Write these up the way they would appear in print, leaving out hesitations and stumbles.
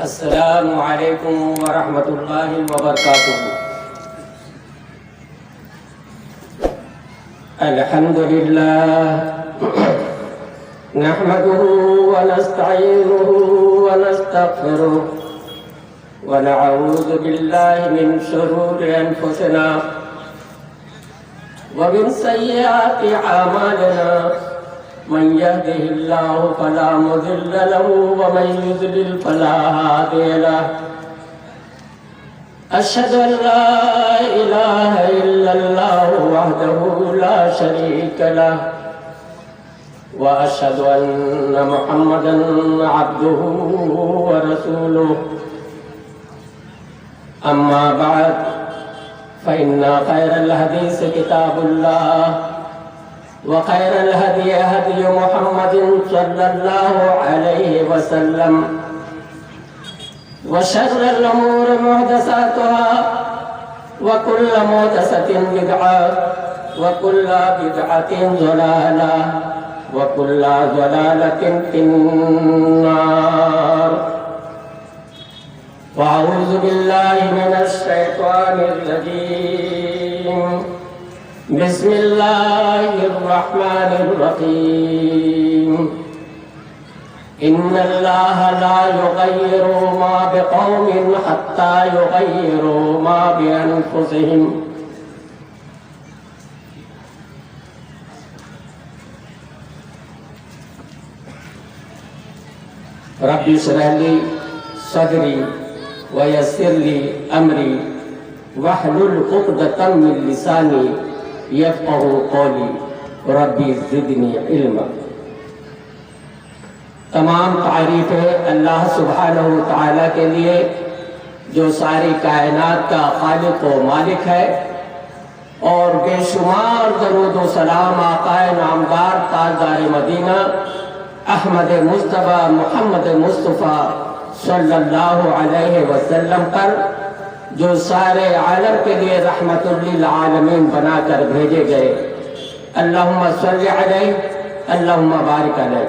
السلام علیکم ورحمۃ اللہ وبرکاتہ۔ الحمد للہ نحمده ونستعینه ونستغفره ونعوذ باللہ من شرور انفسنا ومن سیئات اعمالنا، من يهده الله فلا مضل له ومن يضلل فلا هادي له، أشهد أن لا إله إلا الله وحده لا شريك له، وأشهد أن محمدا عبده ورسوله، أما بعد فإن خير الحديث كتاب الله، وخير الهدي هدي محمد صلى الله عليه وسلم، وشر الأمور محدثاتها، وكل محدثة بدعة، وكل بدعة ضلالة، وكل ضلالة في النار۔ وأعوذ بالله من الشيطان الرجيم، بسم الله الرحمن الرحيم، إن الله لا يغير ما بقوم حتى يغيروا ما بأنفسهم۔ رب اشرح لي صدري ويسر لي أمري واحلل عقدة من لساني یفقہوا قولی ربی زدنی علما۔ تمام تعریفیں اللہ سبحانہ وتعالی کے لیے جو ساری کائنات کا خالق و مالک ہے، اور بے شمار درود و سلام آقا نامدار تاجدار مدینہ احمد مصطفیٰ محمد مصطفیٰ صلی اللہ علیہ وسلم پر، جو سارے عالم کے لیے رحمت للعالمین بنا کر بھیجے گئے۔ اللہم صلی علیہ، اللہم بارک علیہ۔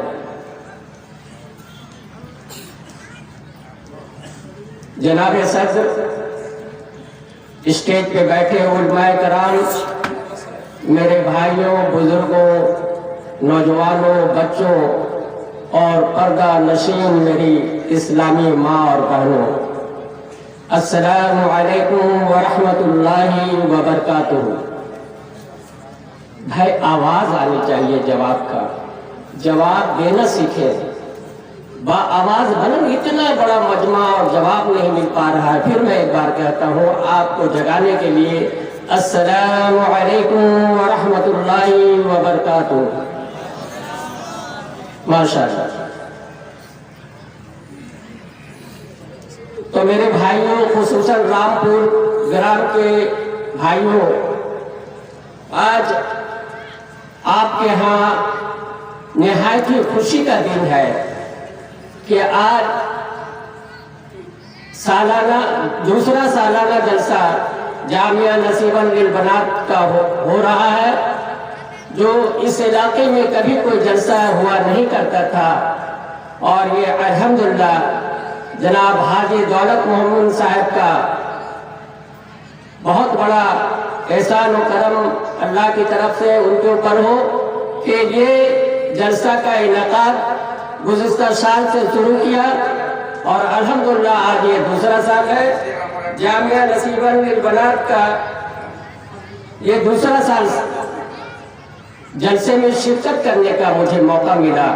جناب صدر، اسٹیج پہ بیٹھے علماء کرام، میرے بھائیوں، بزرگوں، نوجوانوں، بچوں اور پردہ نشین میری اسلامی ماں اور بہنوں، السلام علیکم ورحمۃ اللہ وبرکاتہ۔ بھائی آواز آنی چاہیے جواب کا، جواب دینا سیکھیں۔ با آواز بنن، اتنا بڑا مجمع اور جواب نہیں مل پا رہا ہے۔ پھر میں ایک بار کہتا ہوں آپ کو جگانے کے لیے، السلام علیکم ورحمۃ اللہ وبرکاتہ۔ ماشاءاللہ۔ تو میرے بھائیوں، خصوصاً رامپور گرام کے بھائیوں، آج آپ کے ہاں نہایت ہی خوشی کا دن ہے کہ آج دوسرا سالانہ جلسہ جامعہ نصیباً للبنات کا ہو رہا ہے، جو اس علاقے میں کبھی کوئی جلسہ ہوا نہیں کرتا تھا، اور یہ الحمدللہ جناب حاجی دولت محمد صاحب کا بہت بڑا احسان و کرم اللہ کی طرف سے ان کے اوپر ہو کہ یہ جلسہ کا انعقاد گزشتہ سال سے شروع کیا، اور الحمدللہ آج یہ دوسرا سال ہے۔ جامعہ نصیباً للبنات کا یہ دوسرا سال جلسے میں شرکت کرنے کا مجھے موقع ملا،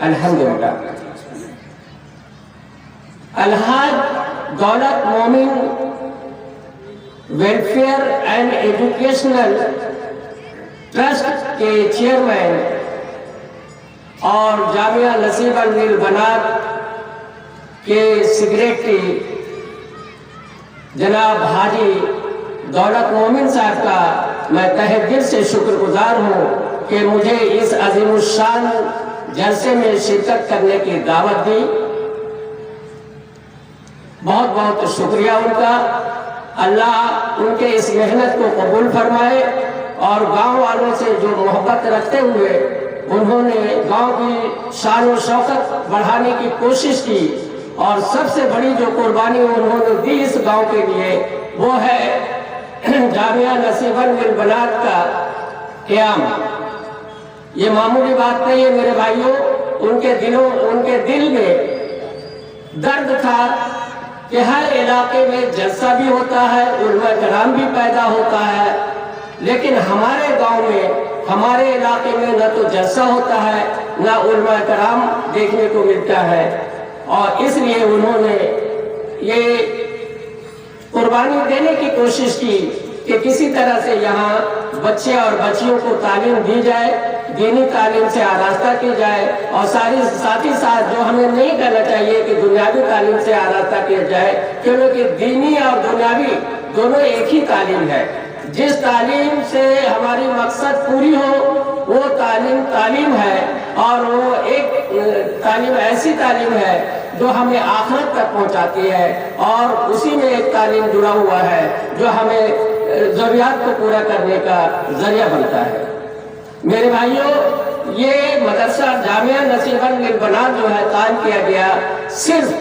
الحمدللہ۔ الحاج دولت مومن ویلفیئر اینڈ ایجوکیشنل ٹرسٹ کے چیئرمین اور جامعہ نصیباً للبنات کے سیکریٹری جناب حاجی دولت مومن صاحب کا میں تہہ دل سے شکر گزار ہوں کہ مجھے اس عظیم الشان جلسے میں شرکت کرنے کی دعوت دی۔ بہت بہت شکریہ ان کا، اللہ ان کے اس محنت کو قبول فرمائے، اور گاؤں والوں سے جو محبت رکھتے ہوئے انہوں نے گاؤں کی شان و شوکت بڑھانے کی کوشش کی، اور سب سے بڑی جو قربانی انہوں نے دی اس گاؤں کے لیے وہ ہے جامعہ نصیباً للبنات کا قیام۔ یہ معمولی بات نہیں ہے میرے بھائیوں، ان کے دل میں درد تھا کہ ہر علاقے میں جلسہ بھی ہوتا ہے، علماء کرام بھی پیدا ہوتا ہے، لیکن ہمارے گاؤں میں، ہمارے علاقے میں نہ تو جلسہ ہوتا ہے نہ علماء کرام دیکھنے کو ملتا ہے۔ اور اس لیے انہوں نے یہ قربانی دینے کی کوشش کی کہ کسی طرح سے یہاں بچے اور بچیوں کو تعلیم دی جائے، دینی تعلیم سے آراستہ کی جائے، اور ساتھ ہی ساتھ جو ہمیں نہیں کرنا چاہیے کہ دنیاوی تعلیم سے آراستہ کیا جائے، کیونکہ دینی اور دنیاوی دونوں ایک ہی تعلیم ہے۔ جس تعلیم سے ہماری مقصد پوری ہو وہ تعلیم ہے، اور وہ ایک تعلیم ایسی تعلیم ہے جو ہمیں آخرت تک پہنچاتی ہے، اور اسی میں ایک تعلیم جڑا ہوا ہے جو ہمیں ضروریات کو پورا کرنے کا ذریعہ بنتا ہے۔ میرے بھائیوں، یہ مدرسہ جامعہ نصیباً للبنات جو ہے قائم کیا گیا صرف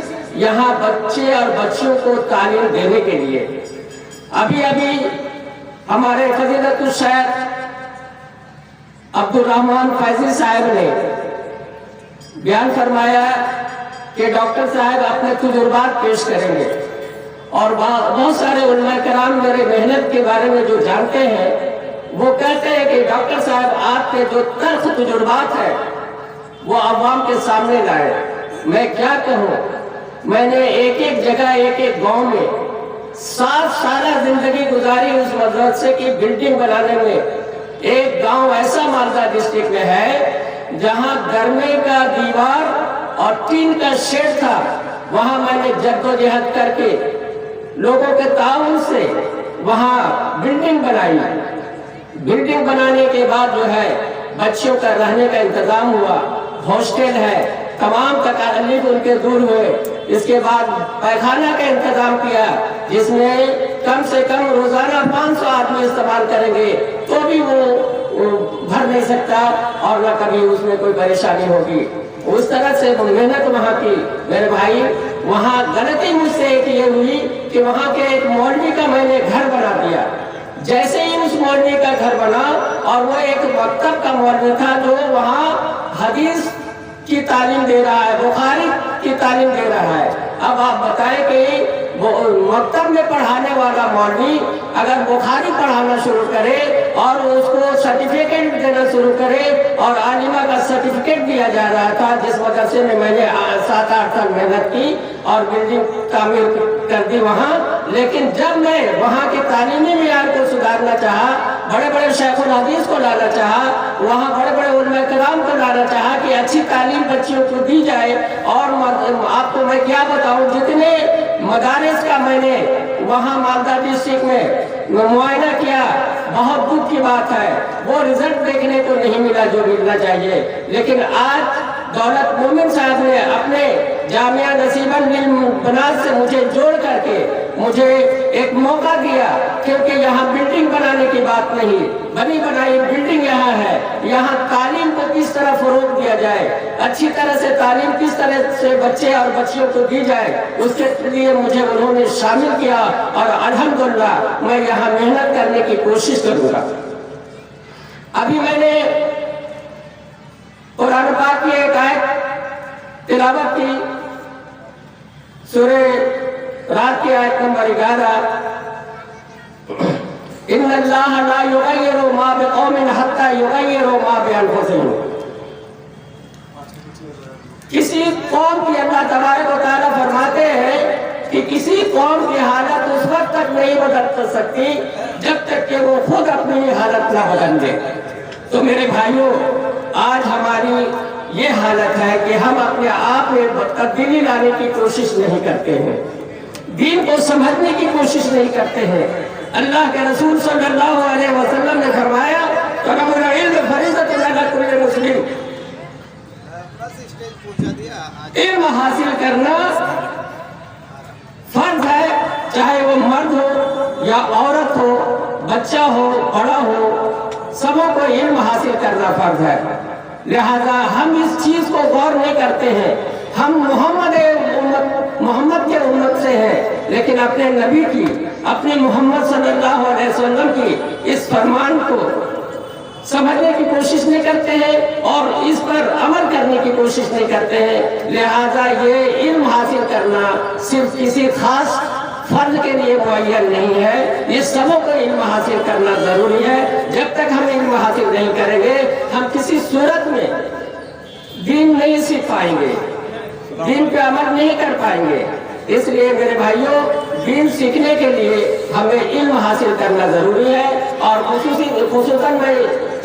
یہاں بچے اور بچیوں کو تعلیم دینے کے لیے۔ ابھی ہمارے فضیلت الشیخ عبدالرحمن فیضی صاحب نے بیان فرمایا کہ ڈاکٹر صاحب اپنے تجربات پیش کریں گے، اور بہت سارے علماء کرام میرے محنت کے بارے میں جو جانتے ہیں وہ کہتے ہیں کہ ڈاکٹر صاحب آپ کے جو تلخ تجربات ہیں وہ عوام کے سامنے لائے۔ میں کیا کہوں، میں نے ایک جگہ ایک گاؤں میں 7 سالہ زندگی گزاری اس مدرسے کی بلڈنگ بنانے میں۔ ایک گاؤں ایسا مالدہ ڈسٹرکٹ میں ہے جہاں گرمے کا دیوار اور ٹین کا شیڈ تھا، وہاں میں نے جدوجہد کر کے لوگوں کے تعاون سے وہاں بلڈنگ بنائی۔ بلڈنگ بنانے کے بعد جو ہے بچوں کا رہنے کا انتظام ہوا، ہاسٹل ہے، تمام تکالیف ان کے دور ہوئے۔ اس کے بعد پیخانہ کا انتظام کیا جس میں کم سے کم روزانہ 500 آدمی استعمال کریں گے تو بھی وہ بھر نہیں سکتا، اور نہ کبھی اس میں کوئی پریشانی ہوگی۔ اس طرح سے محنت وہاں کی۔ میرے بھائی، وہاں غلطی مجھ سے ایک یہ ہوئی کہ وہاں کے ایک مولوی کا میں نے گھر بنا دیا۔ جیسے ہی اس مولوی کا گھر بنا، اور وہ ایک مکتب کا مولوی تھا جو وہاں حدیث کی تعلیم دے رہا ہے، بخاری کی تعلیم دے رہا ہے۔ اب آپ بتائیں کہ مکتب میں پڑھانے والا مولوی اگر بخاری پڑھانا شروع کرے اور اس کو سرٹیفکیٹ دینا شروع کرے، اور عالمہ کا سرٹیفکیٹ دیا جا رہا تھا جس مدرسے میں نے 7-8 سال محنت کی اور بلڈنگ تعمیر کر دی وہاں، لیکن جب میں وہاں کی تعلیمی معیار کو سدھارنا چاہا، بڑے بڑے شیخ الحدیث کو لانا چاہا، وہاں بڑے بڑے علماء کرام کو لانا چاہا کہ اچھی تعلیم بچیوں کو دی جائے، اور آپ کو میں کیا بتاؤں، جتنے مدارس کا میں نے وہاں مالدہ ڈسٹرکٹ میں معائنہ کیا، بہت دکھ کی بات ہے، وہ رزلٹ دیکھنے کو نہیں ملا جو ملنا چاہیے۔ لیکن آج دولت مومن صاحب نے اپنے جامعہ نصیباً للبنات سے مجھے جوڑ کر کے مجھے ایک موقع دیا، کیونکہ یہاں بلڈنگ بنانے کی بات نہیں، بنی بنائی بلڈنگ یہاں ہے، یہاں تعلیم کو کس طرح فروغ دیا جائے، اچھی طرح سے تعلیم کس طرح سے بچے اور بچیوں کو دی جائے، اس کے لیے مجھے انہوں نے شامل کیا، اور الحمدللہ میں یہاں محنت کرنے کی کوشش کروں گا۔ ابھی میں نے قرآن پاک کی ایک آیت تلاوت کی، سورہ رات کی آیت نمبر 11، ان اللہ لا یغیر ما بقوم حتی یغیر ما بانفسہم۔ کسی قوم کی اللہ تبارک و تعالیٰ فرماتے ہیں کہ کسی قوم کی حالت اس وقت تک نہیں بدل سکتی جب تک کہ وہ خود اپنی حالت نہ بدل دے۔ تو میرے بھائیوں، آج ہماری یہ حالت ہے کہ ہم اپنے آپ میں تبدیلی لانے کی کوشش نہیں کرتے ہیں، دین کو سمجھنے کی کوشش نہیں کرتے ہیں۔ اللہ کے رسول صلی اللہ علیہ وسلم نے فرمایا طلب العلم فریضۃ علی کل مسلم، علم حاصل کرنا فرض ہے، چاہے وہ مرد ہو یا عورت ہو، بچہ ہو بڑا ہو، سبوں کو علم حاصل کرنا فرض ہے۔ لہذا ہم اس چیز کو غور نہیں کرتے ہیں، ہم محمد امت محمد کے امت سے ہیں، لیکن اپنے نبی کی، اپنے محمد صلی اللہ علیہ وسلم کی اس فرمان کو سمجھنے کی کوشش نہیں کرتے ہیں اور اس پر عمل کرنے کی کوشش نہیں کرتے ہیں۔ لہذا یہ علم حاصل کرنا صرف کسی خاص فرد کے لیے معین نہیں ہے، یہ سبوں کو علم حاصل کرنا ضروری ہے۔ جب تک ہم علم حاصل نہیں کریں گے ہم کسی صورت میں دین نہیں سیکھ پائیں گے، دین پہ عمل نہیں کر پائیں گے۔ اس لیے میرے بھائیوں، دین سیکھنے کے لیے ہمیں علم حاصل کرنا ضروری ہے۔ اور خصوصاً میں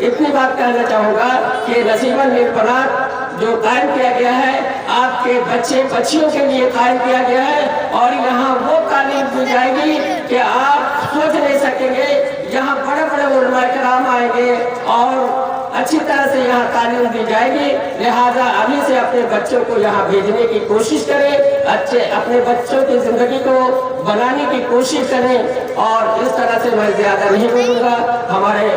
اتنی بات کہنا چاہوں گا کہ نصیباً للبنات جو قائم کیا گیا ہے آپ کے بچے بچیوں کے لیے قائم کیا گیا ہے، اور یہاں وہ تعلیم دی جائے گی کہ آپ سوچ نہیں سکیں گے۔ یہاں بڑے بڑے علماء کرام آئیں گے اور اچھی طرح سے یہاں تعلیم دی جائے گی۔ لہذا ابھی سے اپنے بچوں کو یہاں بھیجنے کی کوشش کریں، اپنے بچوں کی زندگی کو بنانے کی کوشش کریں۔ اور اس طرح سے میں زیادہ نہیں بولوں گا، ہمارے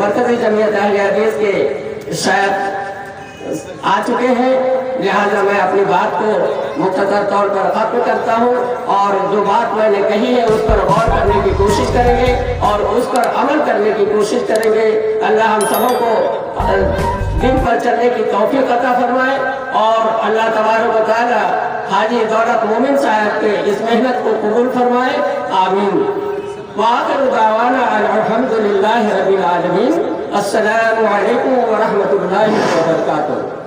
مرکزی جمعیت اہل حدیث کے شاید آ چکے ہیں، لہذا میں اپنی بات کو مختصر طور پر ختم کرتا ہوں، اور جو بات میں نے کہی ہے اس پر غور کرنے کی کوشش کریں گے اور اس پر عمل کرنے کی کوشش کریں گے۔ اللہ ہم سبوں کو دین پر چلنے کی توفیق عطا فرمائے، اور اللہ تبارک و تعالی حاجی دولت مومن صاحب کے اس محنت کو قبول فرمائے، آمین۔ وآخر دعوانا الحمد للہ رب العالمین۔ السلام علیکم ورحمۃ اللہ وبرکاتہ۔